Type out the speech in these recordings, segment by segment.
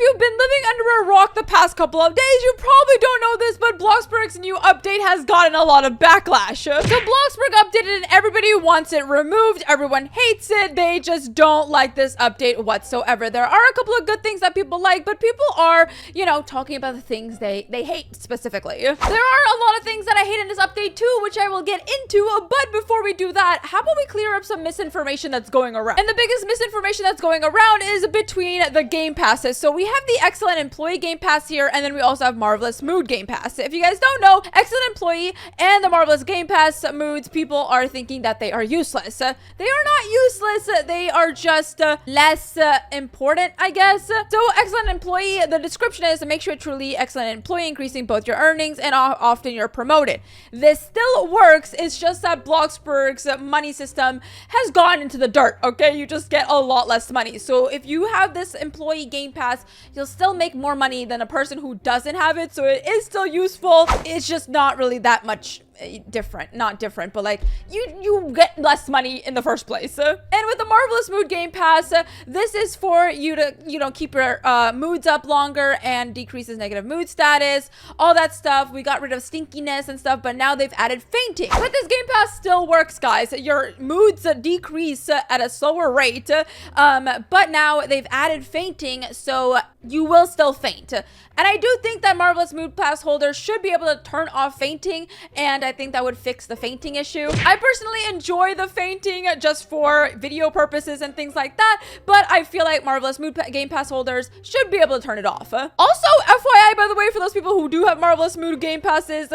you've been living under a rock the past couple of days, you probably don't know this, but Bloxburg's new update has gotten a lot of backlash. So Bloxburg updated and everybody wants it removed. Everyone hates it. They just don't like this update whatsoever. There are a couple of good things that people like, but people are, you know, talking about the things they hate specifically. There are a lot of things that I hate in this update too, which I will get into, but before we do that, how about we clear up some misinformation that's going around? And the biggest misinformation that's going around is between the game passes. So we have the Excellent Employee Game Pass here, and then we also have Marvelous Mood Game Pass. If you guys don't know, Excellent Employee and the Marvelous Game Pass moods, people are thinking that they are useless. They are not useless. They are just less important, I guess. So Excellent Employee, the description is to make sure truly excellent employee, increasing both your earnings and often you're promoted. This still works. It's just that Bloxburg's money system has gone into the dirt, okay? You just get a lot less money. So if you have this employee game pass, you'll still make more money than a person who doesn't have it. So it is still useful. It's just not really that much different, not different, but like you get less money in the first place. And with the Marvelous Mood Game Pass, this is for you to, you know, keep your moods up longer and decreases negative mood status, all that stuff. We got rid of stinkiness and stuff, but now they've added fainting. But this Game Pass still works, guys. Your moods decrease at a slower rate, but now they've added fainting, so you will still faint. And I do think that Marvelous Mood Pass holders should be able to turn off fainting, and I think that would fix the fainting issue. I personally enjoy the fainting just for video purposes and things like that, but I feel like Marvelous Mood Game Pass holders should be able to turn it off. Also, FYI, by the way, for those people who do have Marvelous Mood Game Passes,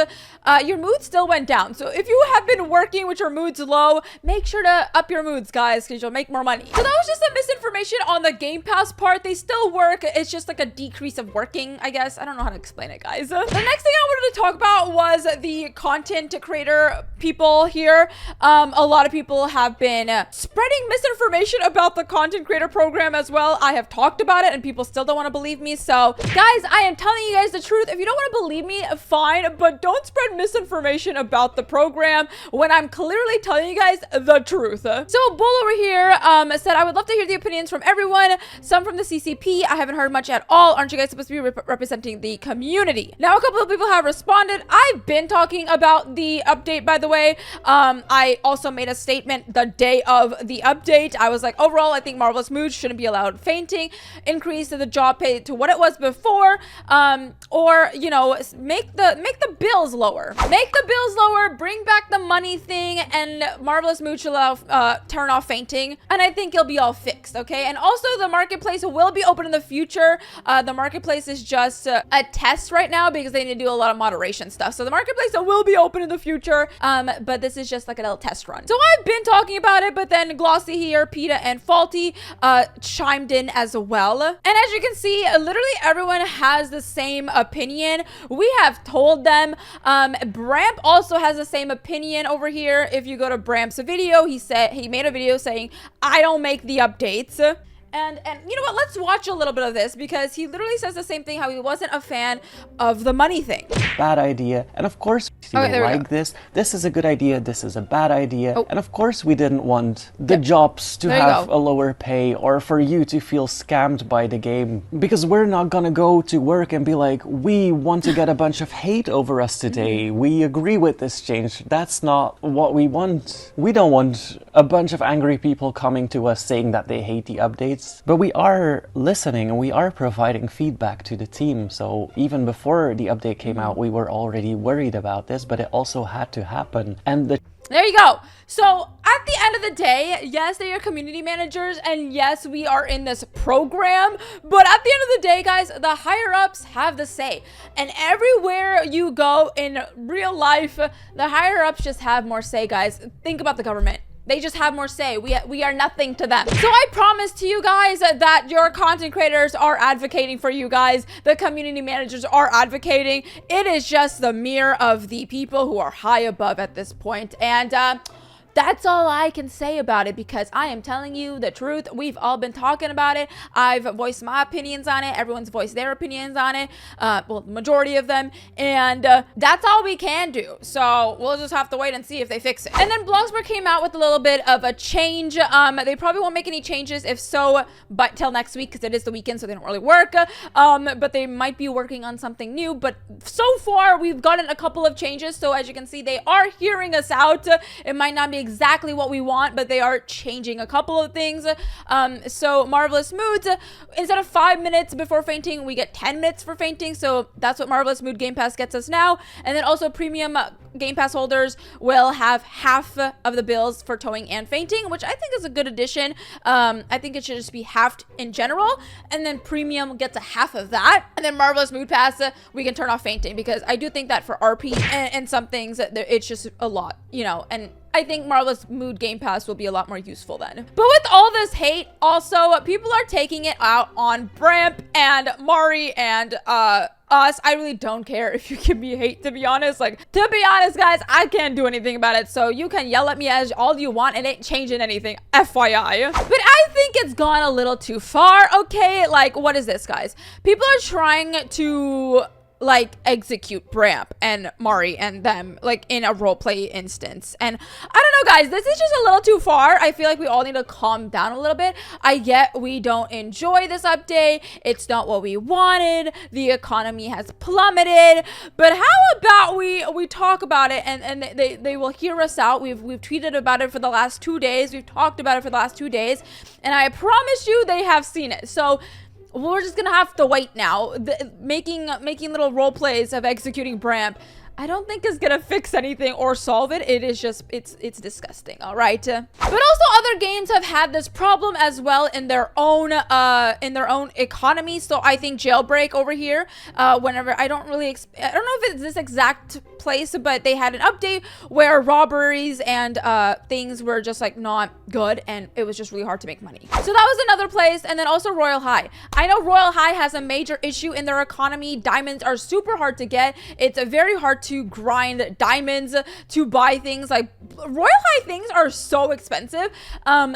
your mood still went down. So if you have been working with your moods low, make sure to up your moods, guys, because you'll make more money. So that was just some misinformation on the Game Pass part. They still work. It's just like a decrease of working, I guess. I don't know how to explain it, guys. The next thing I wanted to talk about was the content creator people here. A lot of people have been spreading misinformation about the content creator program as well. I have talked about it and people still don't want to believe me. So guys, I am telling you guys the truth. If you don't want to believe me, fine, but don't spread misinformation about the program when I'm clearly telling you guys the truth. So Bull over here said, I would love to hear the opinions from everyone. Some from the CCP. I haven't heard much at all. Aren't you guys supposed to be representing the community? Now, a couple of people have responded. I've been talking about the update, by the way. I also made a statement the day of the update. I was like, overall, I think Marvelous Mood shouldn't be allowed fainting, increase the job pay to what it was before, or, you know, make the bills lower. Make the bills lower, bring back the money thing, and Marvelous Mood should allow, turn off fainting, and I think it'll be all fixed, okay? And also, the marketplace will be open in the future. The marketplace is just a test right now because they need to do a lot of moderation stuff. So the marketplace will be open in the future, but this is just like a little test run. So I've been talking about it, but then Glossy here, PETA, and Faulty chimed in as well. And as you can see, literally everyone has the same opinion. We have told them. Bramp also has the same opinion over here. If you go to Bramp's video, he made a video saying, I don't make the updates. And you know what? Let's watch a little bit of this because he literally says the same thing, how he wasn't a fan of the money thing. Bad idea. And of course, you like this. This is a good idea. This is a bad idea. Oh. And of course, we didn't want the jobs to have a lower pay or for you to feel scammed by the game. Because we're not gonna go to work and be like, we want to get a bunch of hate over us today. We agree with this change. That's not what we want. We don't want a bunch of angry people coming to us saying that they hate the updates. But we are listening and we are providing feedback to the team. So even before the update came out, we were already worried about this, but it also had to happen. And there you go. So at the end of the day, yes, they are community managers, and yes, we are in this program, but at the end of the day, guys, the higher ups have the say. And everywhere you go in real life, the higher ups just have more say, guys. Think about the government. They just have more say. We are nothing to them. So I promise to you guys that your content creators are advocating for you guys. The community managers are advocating. It is just the mirror of the people who are high above at this point. And that's all I can say about it, because I am telling you the truth. We've all been talking about it. I've voiced my opinions on it. Everyone's voiced their opinions on it. Well, the majority of them. And that's all we can do. So we'll just have to wait and see if they fix it. And then Bloxburg came out with a little bit of a change. They probably won't make any changes, if so, but till next week, because it is the weekend, so they don't really work. But they might be working on something new. But so far, we've gotten a couple of changes. So as you can see, they are hearing us out. It might not be exactly what we want, but they are changing a couple of things. So Marvelous Moods, instead of 5 minutes before fainting, we get 10 minutes for fainting. So that's what Marvelous Mood Game Pass gets us now. And then also premium Game Pass holders will have half of the bills for towing and fainting, which I think is a good addition. I think it should just be halved in general, and then premium gets a half of that. And then Marvelous Mood Pass, we can turn off fainting, because I do think that for RP and some things, it's just a lot, you know, and I think Marvelous Mood Game Pass will be a lot more useful then. But with all this hate, also, people are taking it out on Bramp and Mari and us. I really don't care if you give me hate, to be honest. Like, to be honest, guys, I can't do anything about it. So you can yell at me as all you want. It ain't changing anything, FYI. But I think it's gone a little too far, okay? Like, what is this, guys? People are trying to like execute Bramp and Mari and them like in a roleplay instance, and I don't know, guys, this is just a little too far. I feel like we all need to calm down a little bit. I get we don't enjoy this update, it's not what we wanted, the economy has plummeted, but how about we talk about it, and they will hear us out. We've tweeted about it for the last 2 days, we've talked about it for the last 2 days, and I promise you they have seen it. So we're just gonna have to wait now. Making little role plays of executing Bramp, I don't think is gonna fix anything or solve it. It is just, it's disgusting, all right? But also other games have had this problem as well in their own economy. So I think Jailbreak over here, whenever, I don't know if it's this exact place, but they had an update where robberies and things were just like not good, and it was just really hard to make money. So that was another place. And then also Royal High. I know Royal High has a major issue in their economy. Diamonds are super hard to get. It's very hard to grind diamonds to buy things. Like, Royal High things are so expensive.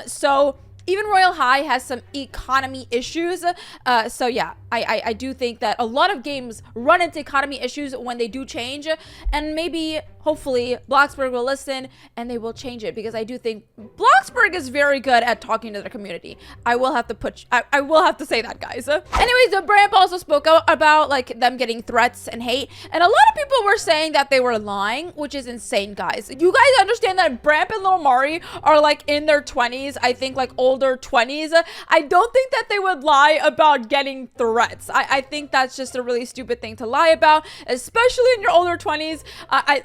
So even Royal High has some economy issues. So yeah, I do think that a lot of games run into economy issues when they do change, and maybe hopefully Bloxburg will listen and they will change it, because I do think Bloxburg is very good at talking to their community. I will have to say that, guys. Anyways, the Bramp also spoke out about like them getting threats and hate, and a lot of people were saying that they were lying, which is insane, guys. You guys understand that Bramp and Little Mari are like in their 20s, I think like older 20s. I don't think that they would lie about getting threats. I think that's just a really stupid thing to lie about, especially in your older 20s.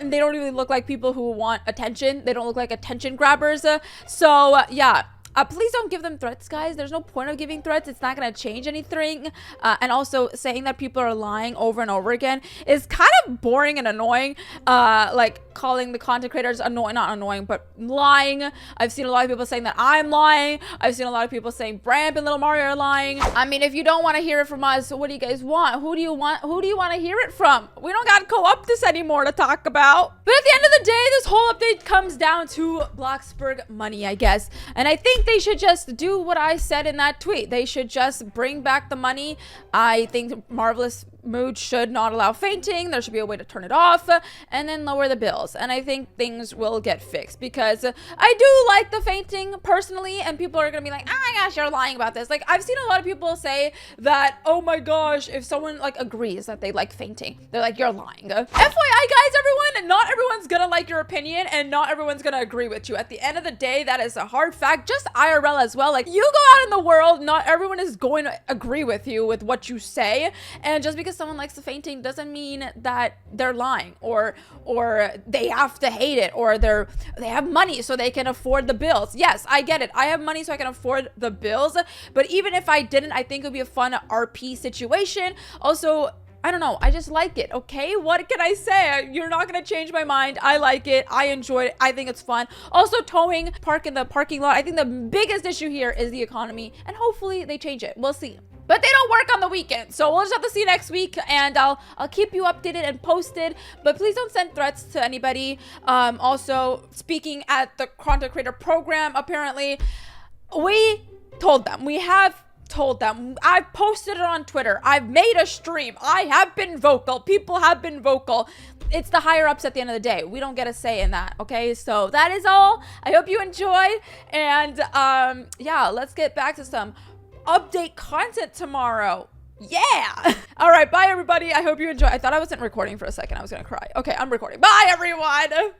They don't really look like people who want attention. They don't look like attention grabbers. Yeah. Please don't give them threats, guys. There's no point of giving threats. It's not going to change anything. And also saying that people are lying over and over again is kind of boring and annoying. Like calling the content creators not annoying, but lying. I've seen a lot of people saying that I'm lying. I've seen a lot of people saying Bramp and Little Mario are lying. I mean, if you don't want to hear it from us, what do you guys want? Who do you want to hear it from? We don't got to co-op this anymore to talk about. But at the end of the day, this whole update comes down to Bloxburg money, I guess. And I think they should just do what I said in that tweet. They should just bring back the money. I think Marvelous Mood should not allow fainting. There should be a way to turn it off, and then lower the bills. And I think things will get fixed, because I do like the fainting personally, and people are gonna be like, oh my gosh, you're lying about this. Like, I've seen a lot of people say that, oh my gosh, if someone like agrees that they like fainting, they're like, you're lying. FYI, guys, everyone, not everyone's gonna like your opinion, and not everyone's gonna agree with you. At the end of the day, that is a hard fact. Just IRL as well. Like, you go out in the world, not everyone is going to agree with you with what you say, and just because someone likes the fainting doesn't mean that they're lying, or they have to hate it, or they have money so they can afford the bills. Yes, I get it. I have money so I can afford the bills, but even if I didn't, I think it would be a fun RP situation. Also, I don't know, I just like it, okay? What can I say? You're not gonna change my mind. I like it. I enjoy it. I think it's fun. Also, towing park in the parking lot. I think the biggest issue here is the economy, and hopefully they change it. We'll see. but they don't work on the weekend. So we'll just have to see next week, and I'll keep you updated and posted. But please don't send threats to anybody. Also, speaking at the content creator program, apparently, we told them. We have told them. I've posted it on Twitter. I've made a stream. I have been vocal. People have been vocal. It's the higher ups at the end of the day. We don't get a say in that, okay? So that is all. I hope you enjoyed. And yeah, let's get back to some update content tomorrow. Yeah. All right, bye everybody. I hope you enjoy. I thought I wasn't recording for a second. I was gonna cry. Okay, I'm recording. Bye everyone.